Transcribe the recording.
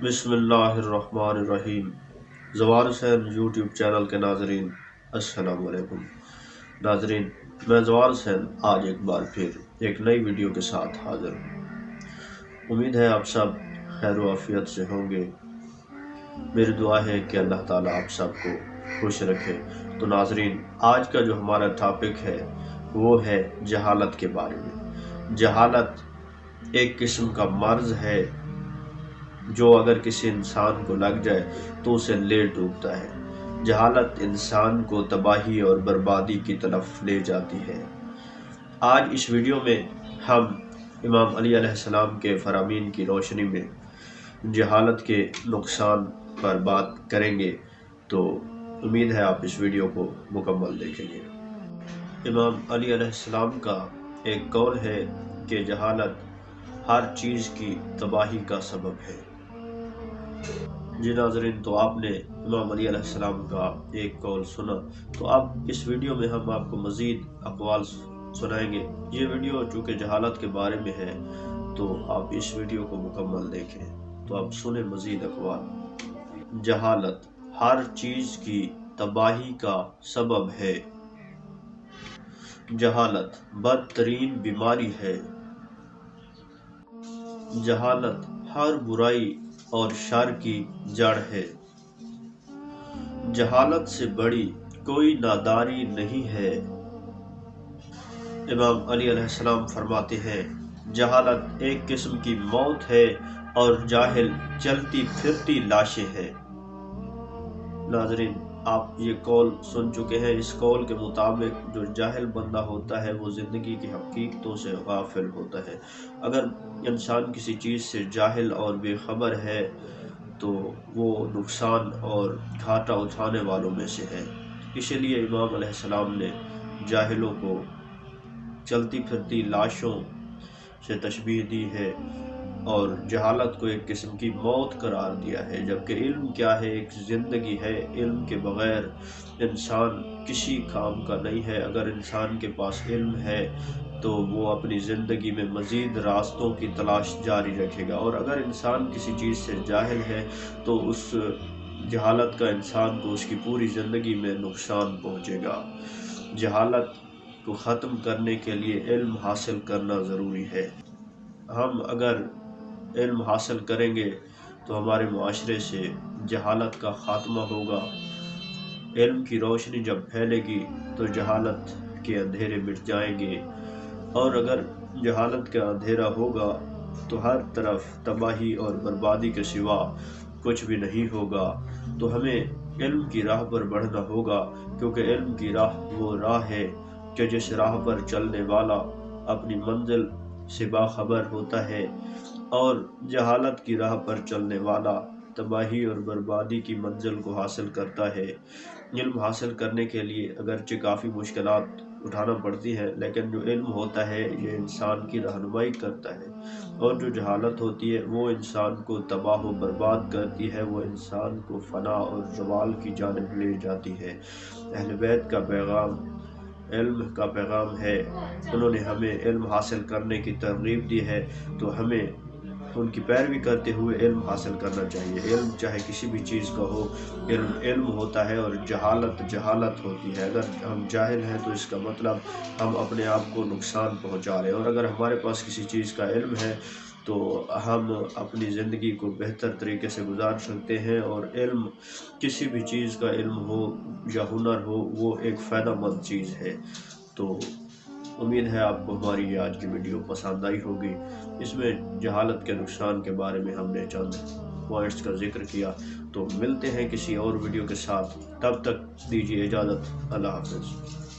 बिस्मिल्लाहिर्रहमानिर्रहीम। ज़वार Hussain YouTube channel के नाजरीन अस्सलाम वालेकुम। नाजरीन, मैं ज़वार हुसैन आज एक बार फिर एक नई वीडियो के साथ हाज़िर हूँ। उम्मीद है आप सब खैर व आफियत से होंगे। मेरी दुआ है कि अल्लाह ताला आप सबको खुश रखे। तो नाजरीन, आज का जो हमारा टॉपिक है वो है जहालत के बारे में। जहालत एक किस्म का मर्ज़ है जो अगर किसी इंसान को लग जाए तो उसे ले डूबता है। जहालत इंसान को तबाही और बर्बादी की तरफ ले जाती है। आज इस वीडियो में हम इमाम अली अलैहिस्सलाम के फरामीन की रोशनी में जहालत के नुकसान पर बात करेंगे, तो उम्मीद है आप इस वीडियो को मुकम्मल देखेंगे। इमाम अली अलैहिस्सलाम का एक कौल है कि जहालत हर चीज़ की तबाही का सबब है। जी नाज़रीन, तो आपने इमाम अली अलैहिस्सलाम का एक कौल सुना, तो अब इस वीडियो में हम आपको मज़ीद अक़वाल सुनाएंगे। ये वीडियो चूँकि जहालत के बारे में है तो आप इस वीडियो को मुकम्मल देखें। तो आप सुने मज़ीद अक़वाल। जहालत हर चीज़ की तबाही का सबब है। जहालत बदतरीन बीमारी है। जहालत हर बुराई और शर की जड़ है। जहालत से बड़ी कोई नादारी नहीं है। इमाम अली अलैहिस्सलाम फरमाते हैं, जहालत एक किस्म की मौत है और जाहिल चलती फिरती लाशें हैं। नाज़रीन, आप ये कौल सुन चुके हैं। इस कौल के मुताबिक जो जाहिल बंदा होता है वो ज़िंदगी की हकीकतों से गाफिल होता है। अगर इंसान किसी चीज़ से जाहिल और बेखबर है तो वो नुकसान और घाटा उठाने वालों में से है। इसलिए इमाम अलैहिस्सलाम ने जाहिलों को चलती फिरती लाशों से तशबीह दी है और जहालत को एक किस्म की मौत करार दिया है। जबकि इल्म क्या है? एक ज़िंदगी है। इल्म के बग़ैर इंसान किसी काम का नहीं है। अगर इंसान के पास इल्म है तो वो अपनी ज़िंदगी में मज़ीद रास्तों की तलाश जारी रखेगा, और अगर इंसान किसी चीज़ से जाहिल है तो उस जहालत का इंसान को उसकी पूरी ज़िंदगी में नुकसान पहुँचेगा। जहालत को ख़त्म करने के लिए इल्म हासिल करना ज़रूरी है। हम अगर इल्म हासिल करेंगे तो हमारे मुआशरे से जहालत का ख़ात्मा होगा। इल्म की रोशनी जब फैलेगी तो जहालत के अंधेरे मिट जाएंगे, और अगर जहालत का अंधेरा होगा तो हर तरफ तबाही और बर्बादी के सिवा कुछ भी नहीं होगा। तो हमें इल्म की राह पर बढ़ना होगा, क्योंकि इल्म की राह वो राह है कि जिस राह पर चलने वाला अपनी मंजिल से बाखबर होता है, और जहालत की राह पर चलने वाला तबाही और बर्बादी की मंजिल को हासिल करता है। इल्म हासिल करने के लिए अगरचे काफ़ी मुश्किलात उठाना पड़ती है, लेकिन जो इल्म होता है ये इंसान की रहनुमाई करता है, और जो जहालत होती है वो इंसान को तबाह व बर्बाद करती है। वो इंसान को फना और ज़वाल की जानिब ले जाती है। अहले बैत का पैगाम इल्म का पैगाम है। उन्होंने हमें इल्म हासिल करने की तरगीब दी है, तो हमें उनकी पैरवी करते हुए इल्म हासिल करना चाहिए। इल्म चाहे किसी भी चीज़ का हो, इल्म होता है, और जहालत जहालत होती है। अगर हम जाहिल हैं तो इसका मतलब हम अपने आप को नुकसान पहुंचा रहे हैं, और अगर हमारे पास किसी चीज़ का इल्म है तो हम अपनी ज़िंदगी को बेहतर तरीके से गुजार सकते हैं। और इल्म, किसी भी चीज़ का इल्म हो या हुनर हो, वो एक फ़ायदेमंद चीज़ है। तो उम्मीद है आपको हमारी ये आज की वीडियो पसंद आई होगी। इसमें जहालत के नुकसान के बारे में हमने चंद पॉइंट्स का जिक्र किया। तो मिलते हैं किसी और वीडियो के साथ, तब तक दीजिए इजाज़त। अल्लाह हाफ़िज़।